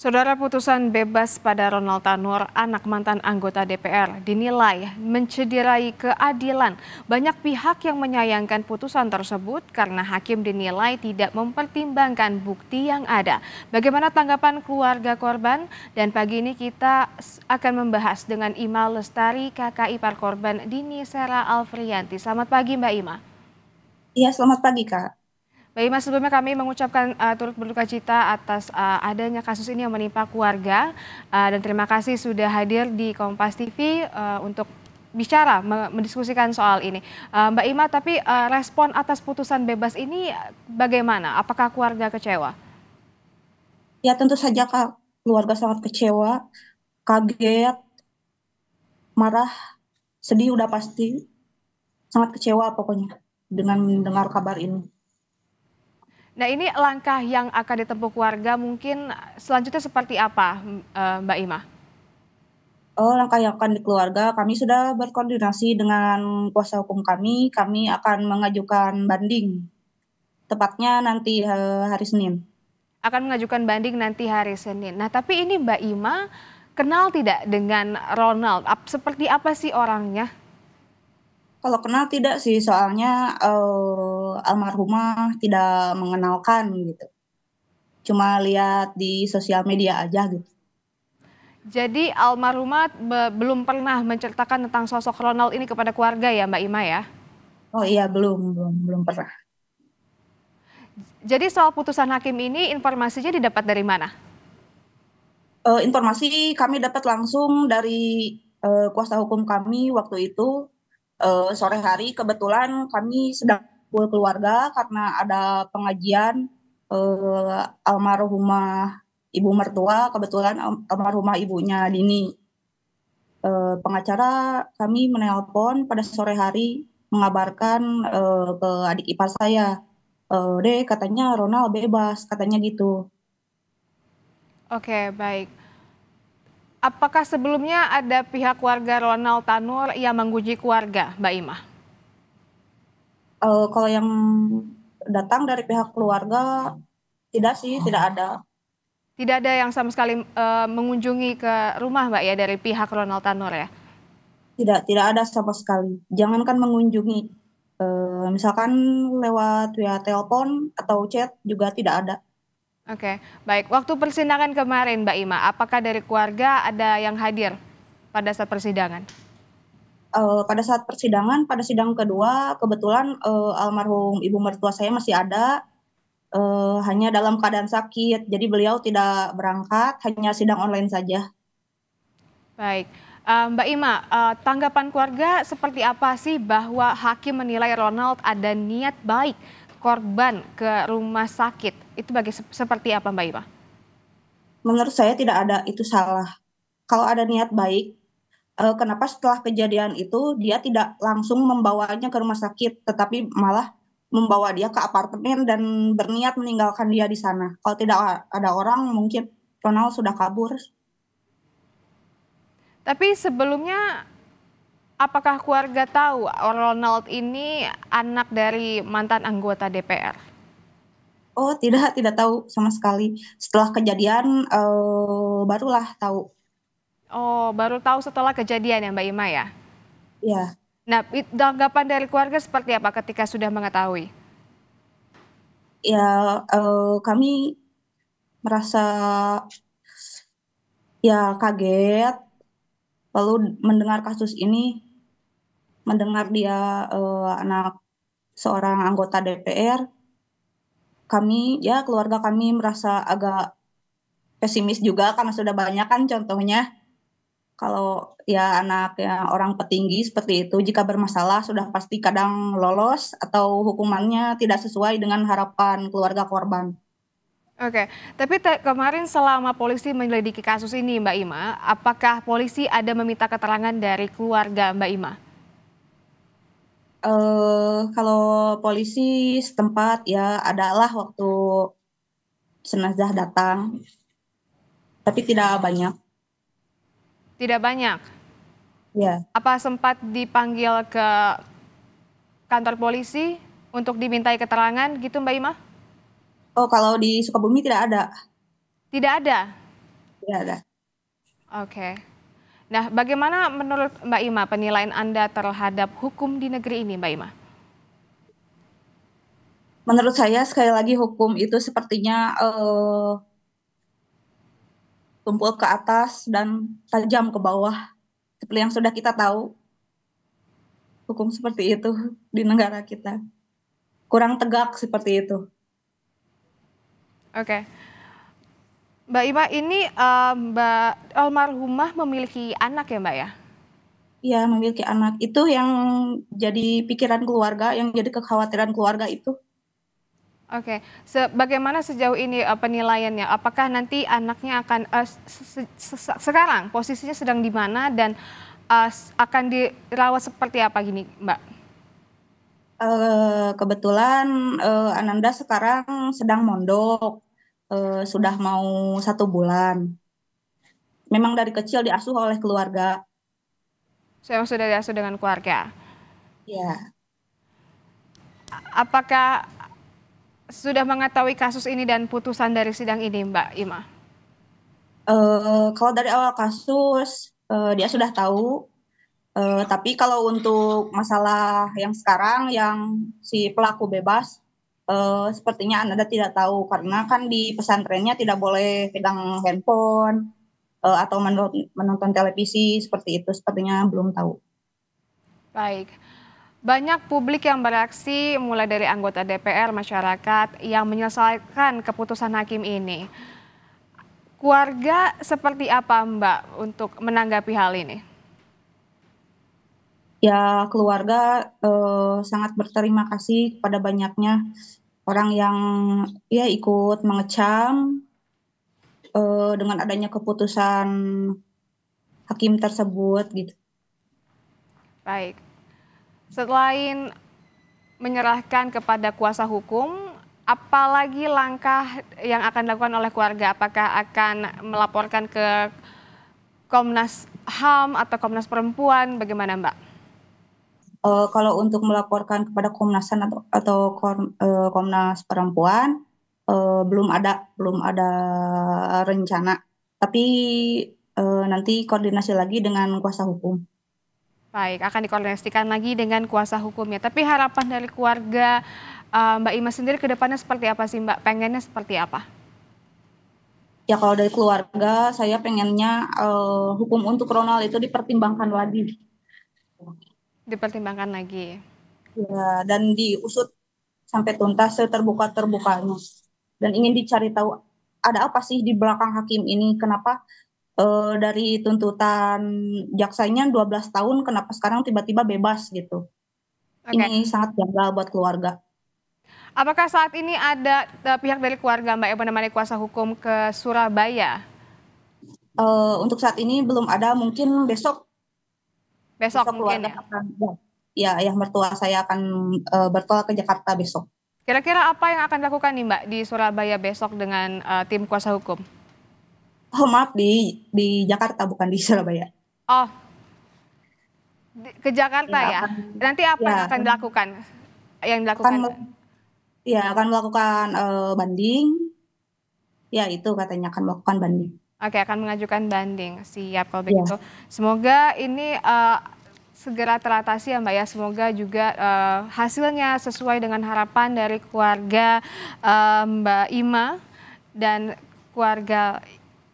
Saudara, putusan bebas pada Ronald Tanur, anak mantan anggota DPR, dinilai mencederai keadilan. Banyak pihak yang menyayangkan putusan tersebut karena hakim dinilai tidak mempertimbangkan bukti yang ada. Bagaimana tanggapan keluarga korban? Dan pagi ini kita akan membahas dengan Ima Lestari, kakak ipar korban Dini Sera Alfrianti. Selamat pagi, Mbak Ima. Iya, selamat pagi, Kak. Baik, Mas, sebelumnya kami mengucapkan turut berduka cita atas adanya kasus ini yang menimpa keluarga, dan terima kasih sudah hadir di Kompas TV untuk bicara mendiskusikan soal ini. Mbak Ima, tapi respon atas putusan bebas ini bagaimana? Apakah keluarga kecewa? Ya, tentu saja, Kak. Keluarga sangat kecewa, kaget, marah, sedih udah pasti. Sangat kecewa pokoknya dengan mendengar kabar ini. Nah, ini langkah yang akan ditempuh keluarga mungkin selanjutnya seperti apa, Mbak Ima? Oh, langkah yang akan di keluarga, kami sudah berkoordinasi dengan kuasa hukum kami. Kami akan mengajukan banding, tepatnya nanti hari Senin. Akan mengajukan banding nanti hari Senin. Nah, tapi ini Mbak Ima kenal tidak dengan Ronald? Seperti apa sih orangnya? Kalau kenal tidak sih, soalnya almarhumah tidak mengenalkan gitu. Cuma lihat di sosial media aja gitu. Jadi almarhumah belum pernah menceritakan tentang sosok Ronald ini kepada keluarga ya, Mbak Ima ya? Oh iya, belum pernah. Jadi soal putusan hakim ini informasinya didapat dari mana? Informasi kami dapat langsung dari kuasa hukum kami waktu itu sore hari. Kebetulan kami sedang kumpul keluarga karena ada pengajian almarhumah ibu mertua. Kebetulan almarhumah ibunya Dini. Pengacara kami menelpon pada sore hari mengabarkan ke adik ipar saya, Dek, katanya Ronald bebas, katanya gitu. Oke, baik. Apakah sebelumnya ada pihak keluarga Ronald Tanur yang menguji keluarga, Mbak Ima? Kalau yang datang dari pihak keluarga, tidak sih, tidak ada. Tidak ada yang sama sekali mengunjungi ke rumah, Mbak ya, dari pihak Ronald Tanur ya? Tidak ada sama sekali. Jangankan mengunjungi, misalkan lewat via telepon atau chat juga tidak ada. Oke, baik. Waktu persidangan kemarin, Mbak Ima, apakah dari keluarga ada yang hadir pada saat persidangan? Pada saat persidangan, pada sidang kedua, kebetulan almarhum ibu mertua saya masih ada, hanya dalam keadaan sakit. Jadi beliau tidak berangkat, hanya sidang online saja. Baik, Mbak Ima, tanggapan keluarga seperti apa sih bahwa hakim menilai Ronald ada niat baik korban ke rumah sakit? Itu seperti apa, Mbak Ima? Menurut saya tidak ada itu salah. Kalau ada niat baik, kenapa setelah kejadian itu dia tidak langsung membawanya ke rumah sakit, tetapi malah membawa dia ke apartemen dan berniat meninggalkan dia di sana. Kalau tidak ada orang, mungkin Ronald sudah kabur. Tapi sebelumnya, apakah keluarga tahu Ronald ini anak dari mantan anggota DPR? Oh, tidak tahu sama sekali. Setelah kejadian, barulah tahu. Oh, baru tahu setelah kejadian ya, Mbak Ima ya? Ya, Nah, tanggapan dari keluarga seperti apa ketika sudah mengetahui? ya, kami merasa ya kaget, lalu mendengar kasus ini, mendengar dia anak seorang anggota DPR, kami ya keluarga kami merasa agak pesimis juga karena sudah banyak kan contohnya kalau ya anak ya orang petinggi seperti itu jika bermasalah sudah pasti kadang lolos atau hukumannya tidak sesuai dengan harapan keluarga korban. Oke, tapi kemarin selama polisi menyelidiki kasus ini, Mbak Ima, apakah polisi ada meminta keterangan dari keluarga Mbak Ima? Kalau polisi setempat ya adalah waktu jenazah datang, tapi tidak banyak. Tidak banyak. Ya. Apa sempat dipanggil ke kantor polisi untuk dimintai keterangan gitu, Mbak Ima? Oh, kalau di Sukabumi tidak ada. Tidak ada. ada. Oke. Nah, bagaimana menurut Mbak Ima penilaian Anda terhadap hukum di negeri ini, Mbak Ima? Menurut saya sekali lagi hukum itu sepertinya tumpul ke atas dan tajam ke bawah. Seperti yang sudah kita tahu, hukum seperti itu di negara kita. Kurang tegak seperti itu. Oke. Mbak Ima, ini Mbak almarhumah memiliki anak ya, Mbak ya? Ya, memiliki anak. Itu yang jadi pikiran keluarga, yang jadi kekhawatiran keluarga itu. Oke, bagaimana sejauh ini penilaiannya? Apakah nanti anaknya akan sekarang posisinya sedang di mana dan akan dirawat seperti apa gini, Mbak? Kebetulan Ananda sekarang sedang mondok, sudah mau 1 bulan. Memang dari kecil diasuh oleh keluarga. Saya sudah diasuh dengan keluarga. Ya, Apakah sudah mengetahui kasus ini dan putusan dari sidang ini, Mbak Ima? kalau dari awal kasus dia sudah tahu. Tapi kalau untuk masalah yang sekarang, yang si pelaku bebas, sepertinya Anda tidak tahu karena kan di pesantrennya tidak boleh pegang handphone atau menonton televisi seperti itu. Sepertinya belum tahu. Baik. Banyak publik yang bereaksi mulai dari anggota DPR, masyarakat yang menyelesaikan keputusan hakim ini. Keluarga seperti apa, Mbak, untuk menanggapi hal ini? Ya, keluarga sangat berterima kasih kepada banyaknya orang yang ya ikut mengecam dengan adanya keputusan hakim tersebut gitu. Baik. Selain menyerahkan kepada kuasa hukum, apalagi langkah yang akan dilakukan oleh keluarga? Apakah akan melaporkan ke Komnas HAM atau Komnas Perempuan? Bagaimana, Mbak? Kalau untuk melaporkan kepada Komnas HAM atau Komnas Perempuan, belum ada rencana. Tapi nanti koordinasi lagi dengan kuasa hukum. Baik, akan dikoordinasikan lagi dengan kuasa hukumnya. Tapi harapan dari keluarga Mbak Ima sendiri ke depannya seperti apa sih, Mbak? Pengennya seperti apa? Ya kalau dari keluarga, saya pengennya hukum untuk Ronald itu dipertimbangkan lagi. Dipertimbangkan lagi. Ya, dan diusut sampai tuntas seterbuka-terbukanya. Dan ingin dicari tahu ada apa sih di belakang hakim ini, kenapa dari tuntutan jaksanya 12 tahun, kenapa sekarang tiba-tiba bebas gitu. Oke. Ini sangat janggal buat keluarga. Apakah saat ini ada pihak dari keluarga Mbak yang menemani kuasa hukum ke Surabaya? Untuk saat ini belum ada, mungkin besok Besok mungkin keluarga ya. akan, ya ayah mertua saya akan bertolak ke Jakarta besok. Kira-kira apa yang akan dilakukan nih Mbak di Surabaya besok dengan tim kuasa hukum? Oh maaf, di Jakarta bukan di Surabaya. Oh, ke Jakarta Ya ya. akan, Nanti apa ya yang akan dilakukan? Yang akan, dilakukan? ya akan melakukan banding. Ya itu katanya akan melakukan banding. Oke, akan mengajukan banding. Siap kalau Ya. begitu. Semoga ini segera teratasi ya Mbak ya. Semoga juga hasilnya sesuai dengan harapan dari keluarga Mbak Ima dan keluarga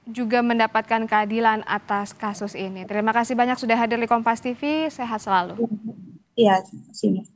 juga mendapatkan keadilan atas kasus ini. Terima kasih banyak sudah hadir di Kompas TV. Sehat selalu. Iya, sini.